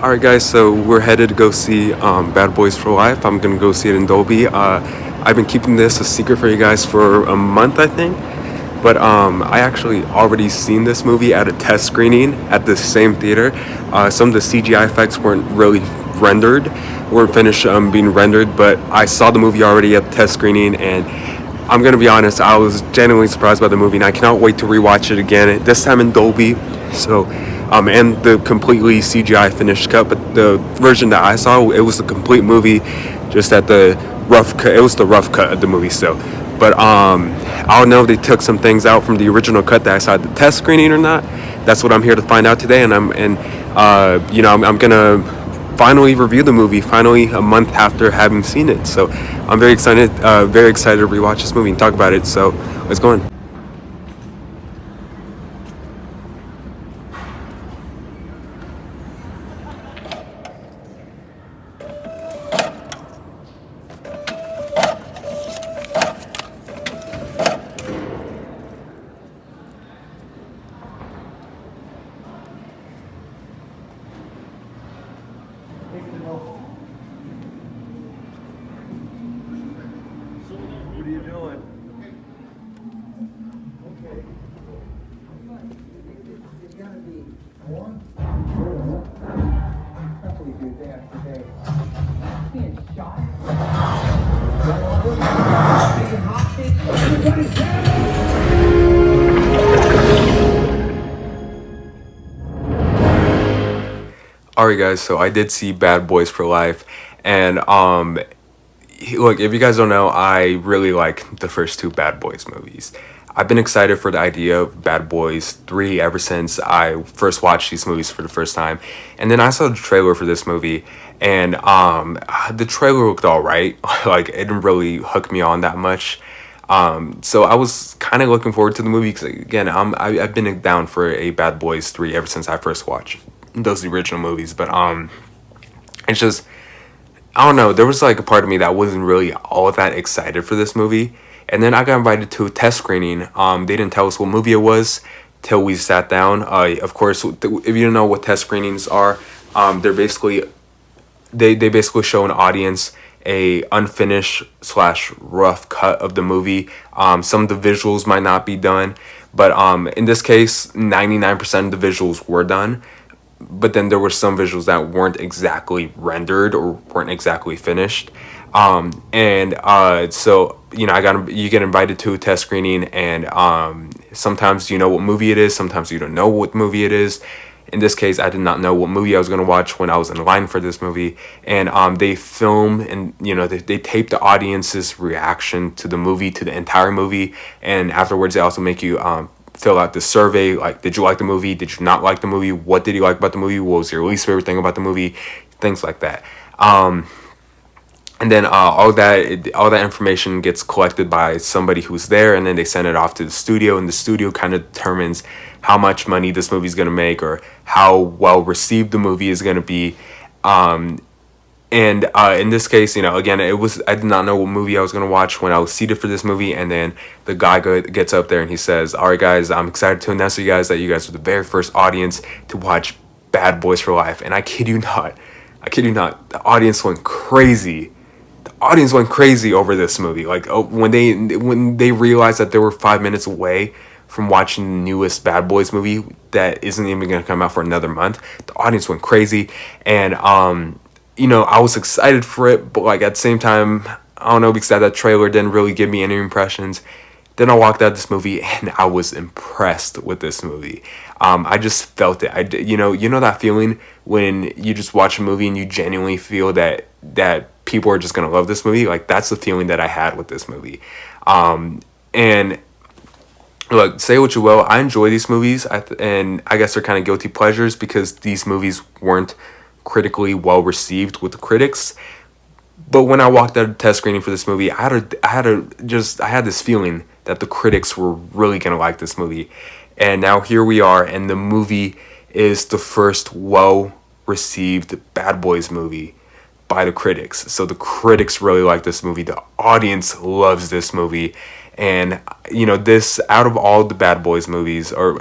All right, guys. So we're headed to go see Bad Boys for Life. I'm gonna go see it in Dolby. I've been keeping this a secret for you guys for a month, I think. But I actually already seen this movie at a test screening at the same theater. Some of the CGI effects weren't really rendered, weren't finished being rendered. But I saw the movie already at the test screening, and I'm gonna be honest, I was genuinely surprised by the movie, and I cannot wait to rewatch it again. This time in Dolby. So, and the completely CGI finished cut. But the version that I saw, it was the complete movie, just at the rough cut. It was the rough cut of the movie still. But I don't know if they took some things out from the original cut that I saw at the test screening or not. That's what I'm here to find out today, and I'm gonna finally review the movie, finally a month after having seen it. So I'm very excited to rewatch this movie and talk about it. So let's go on. What are you doing? Alright, guys, so I did see Bad Boys for Life, and look, if you guys don't know, I really like the first two Bad Boys movies. I've been excited for the idea of Bad Boys 3 ever since I first watched these movies for the first time. And then I saw the trailer for this movie, and the trailer looked alright. Like, it didn't really hook me on that much. So I was kind of looking forward to the movie because, again, I've been down for a Bad Boys 3 ever since I first watched those original movies. But it's just, I don't know, there was like a part of me that wasn't really all that excited for this movie. And then I got invited to a test screening. They didn't tell us what movie it was till we sat down. Of course, if you don't know what test screenings are, they're basically they basically show an audience a unfinished slash rough cut of the movie. Some of the visuals might not be done, but in this case, 99% of the visuals were done. But then there were some visuals that weren't exactly rendered or weren't exactly finished. So you get invited to a test screening, and sometimes you know what movie it is, sometimes you don't know what movie it is. In this case, I did not know what movie I was going to watch when I was in line for this movie. And they film, and they tape the audience's reaction to the movie, to the entire movie. And afterwards, they also make you fill out the survey, like, did you like the movie, did you not like the movie, what did you like about the movie, what was your least favorite thing about the movie, things like that. And then all that information gets collected by somebody who's there, and then they send it off to the studio, and the studio kind of determines how much money this movie is going to make, or how well received the movie is going to be. And in this case, again, I did not know what movie I was going to watch when I was seated for this movie. And then the guy gets up there and he says, all right, guys, I'm excited to announce to you guys that you guys are the very first audience to watch Bad Boys for Life. And I kid you not, the audience went crazy. The audience went crazy over this movie. Like, when they realized that they were 5 minutes away from watching the newest Bad Boys movie that isn't even going to come out for another month, the audience went crazy. And I was excited for it, but like at the same time, I don't know, because that trailer didn't really give me any impressions. Then I walked out of this movie and I was impressed with this movie. I just felt it. You know that feeling when you just watch a movie and you genuinely feel that people are just gonna love this movie. Like, that's the feeling that I had with this movie. And look, say what you will, I enjoy these movies, and I guess they're kind of guilty pleasures because these movies weren't critically well received with the critics. But when I walked out of test screening for this movie, I had this feeling that the critics were really gonna like this movie. And now here we are, and the movie is the first well received Bad Boys movie by the critics. So the critics really like this movie. The audience loves this movie. And this, out of all the Bad Boys movies, or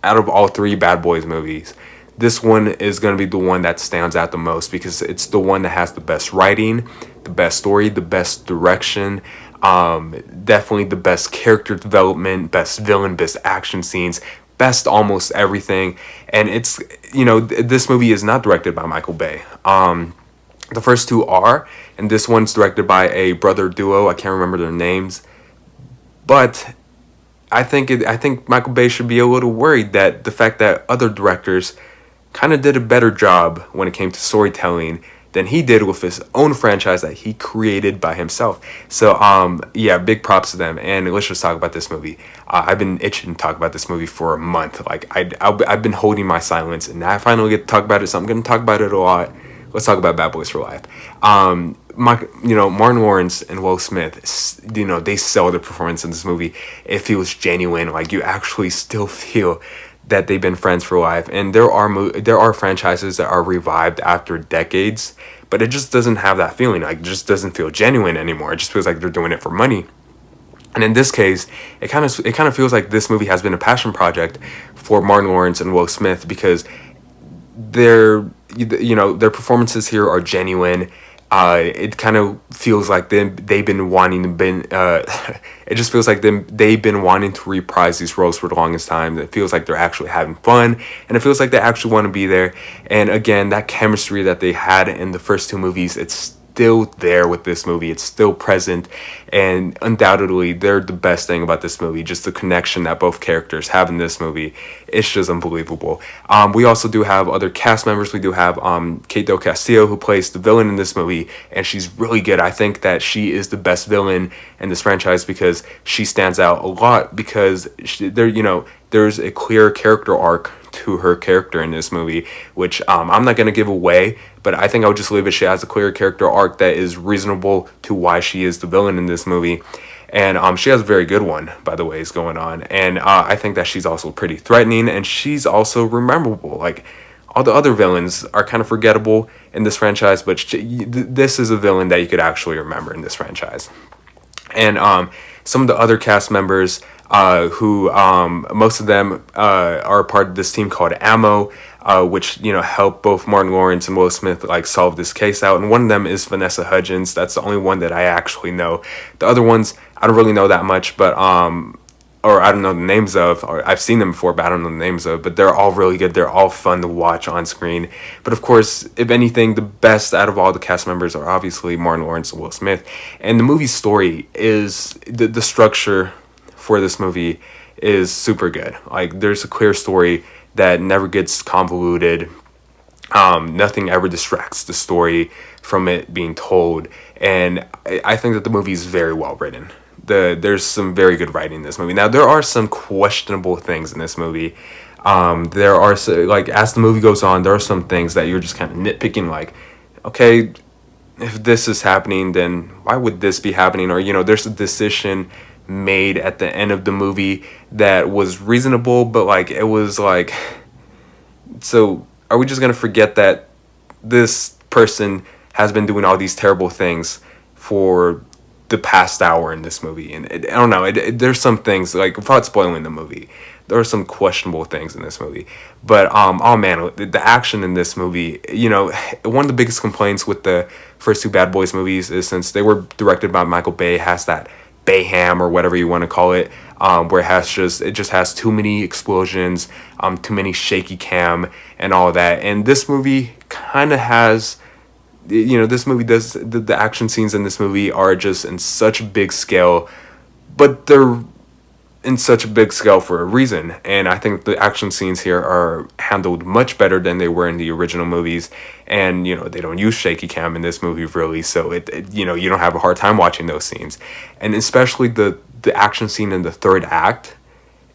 out of all three Bad Boys movies, this one is going to be the one that stands out the most because it's the one that has the best writing, the best story, the best direction, definitely the best character development, best villain, best action scenes, best almost everything. And it's, this movie is not directed by Michael Bay. The first two are, and this one's directed by a brother duo. I can't remember their names, but I think Michael Bay should be a little worried that the fact that other directors kind of did a better job when it came to storytelling than he did with his own franchise that he created by himself. So yeah, big props to them. And let's just talk about this movie. I've been itching to talk about this movie for a month. Like I've been holding my silence, and now I finally get to talk about it. So I'm going to talk about it a lot. Let's talk about Bad Boys for Life. Martin Lawrence and Will Smith, they sell the performance in this movie. It feels genuine. Like you actually still feel that they've been friends for life. And there are franchises that are revived after decades, but it just doesn't have that feeling. Like it just doesn't feel genuine anymore. It just feels like they're doing it for money. And in this case, it kind of feels like this movie has been a passion project for Martin Lawrence and Will Smith because their performances here are genuine. It kind of feels like they've been wanting to it just feels like they've been wanting to reprise these roles for the longest time. It feels like they're actually having fun, and it feels like they actually want to be there. And again, that chemistry that they had in the first two movies, it's still there with this movie. It's still present, and undoubtedly they're the best thing about this movie. Just the connection that both characters have in this movie, it's just unbelievable. We also do have other cast members. We do have Kate Del Castillo, who plays the villain in this movie, and she's really good. I think that she is the best villain in this franchise because she stands out a lot because there's a clear character arc to her character in this movie, which I'm not going to give away, but I think I'll just leave it. She has a clear character arc that is reasonable to why she is the villain in this movie. And she has a very good one, by the way, is going on. And I think that she's also pretty threatening, and she's also rememberable. Like, all the other villains are kind of forgettable in this franchise, but this is a villain that you could actually remember in this franchise. And some of the other cast members, who most of them are part of this team called Ammo, which help both Martin Lawrence and Will Smith solve this case out. And one of them is Vanessa Hudgens. That's the only one that I actually know. The other ones I don't really know that much, but or I don't know the names of, or I've seen them before, but I don't know the names of. But they're all really good. They're all fun to watch on screen. But of course, if anything, the best out of all the cast members are obviously Martin Lawrence and Will Smith. And the movie's story is the structure for this movie is super good. Like, there's a clear story that never gets convoluted. Nothing ever distracts the story from it being told, and I think that the movie is very well written. There's some very good writing in this movie. Now, there are some questionable things in this movie. There are as the movie goes on, there are some things that you're just kind of nitpicking. Like, okay, if this is happening, then why would this be happening? Or there's a decision made at the end of the movie that was reasonable, but it was so are we just gonna forget that this person has been doing all these terrible things for the past hour in this movie? And I don't know, there's some things, without spoiling the movie, there are some questionable things in this movie. But oh man, the action in this movie, one of the biggest complaints with the first two Bad Boys movies is, since they were directed by Michael Bay, has that Bayham or whatever you want to call it, where it just has too many explosions, too many shaky cam and all that. And this movie kind of has, this movie does, the action scenes in this movie are just in such a big scale, but they're in such a big scale for a reason. And I think the action scenes here are handled much better than they were in the original movies. And they don't use shaky cam in this movie really, so you don't have a hard time watching those scenes. And especially the action scene in the third act,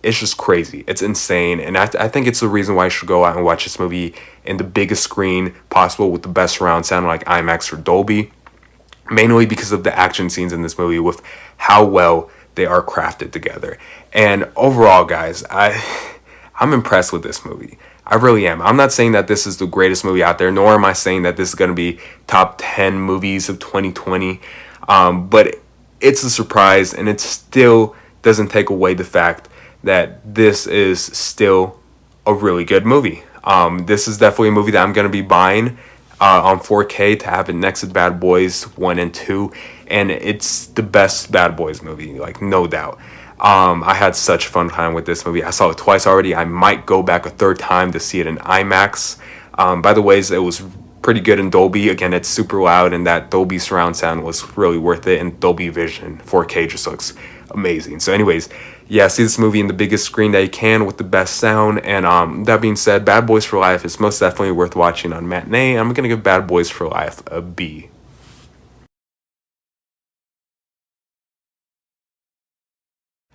it's just crazy. It's insane. And I think it's the reason why you should go out and watch this movie in the biggest screen possible with the best surround sound, like IMAX or Dolby, mainly because of the action scenes in this movie, with how well they are crafted together. And overall, guys, I'm impressed with this movie. I really am. I'm not saying that this is the greatest movie out there, nor am I saying that this is going to be top 10 movies of 2020. But it's a surprise, and it still doesn't take away the fact that this is still a really good movie. This is definitely a movie that I'm gonna be buying on 4K to have it next to Bad Boys 1 and 2, and it's the best Bad Boys movie, like no doubt. I had such fun time with this movie. I saw it twice already. I might go back a third time to see it in IMAX. By the ways, it was pretty good in Dolby. Again, it's super loud, and that Dolby surround sound was really worth it. And Dolby Vision 4K just looks amazing. So, anyways, yeah, see this movie in the biggest screen that you can with the best sound. And that being said, Bad Boys for Life is most definitely worth watching on matinee. I'm gonna give Bad Boys for Life a B.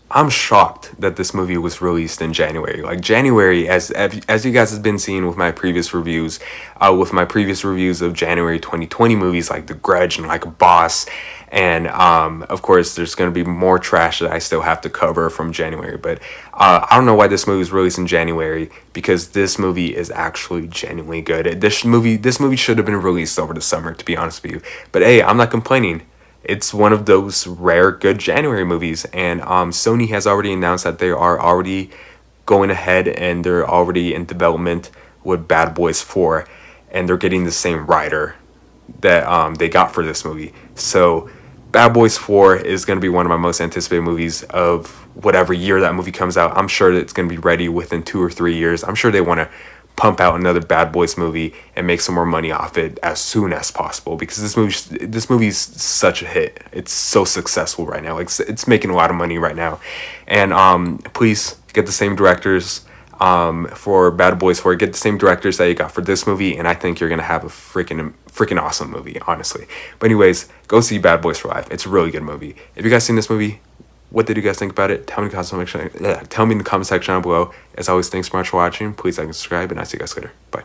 I'm shocked that this movie was released in January. Like January, as you guys have been seeing with my previous reviews of January 2020 movies like The Grudge and like Boss, and of course there's gonna be more trash that I still have to cover from January. But I don't know why this movie was released in January, because this movie is actually genuinely good. This movie should have been released over the summer, to be honest with you. But hey, I'm not complaining. It's one of those rare good January movies, and Sony has already announced that they are already going ahead and they're already in development with Bad Boys 4, and they're getting the same writer that they got for this movie. So Bad Boys 4 is going to be one of my most anticipated movies of whatever year that movie comes out. I'm sure that it's going to be ready within 2 or 3 years. I'm sure they want to pump out another Bad Boys movie and make some more money off it as soon as possible, because this movie's such a hit. It's so successful right now. Like it's making a lot of money right now. And please get the same directors for Bad Boys 4. Get the same directors that you got for this movie, and I think you're gonna have a freaking awesome movie, honestly. But anyways, go see Bad Boys for Life. It's a really good movie. If you guys seen this movie, what did you guys think about it? Tell me in the comment section. Tell me in the comment section down below. As always, thanks so much for watching. Please like and subscribe, and I'll see you guys later. Bye.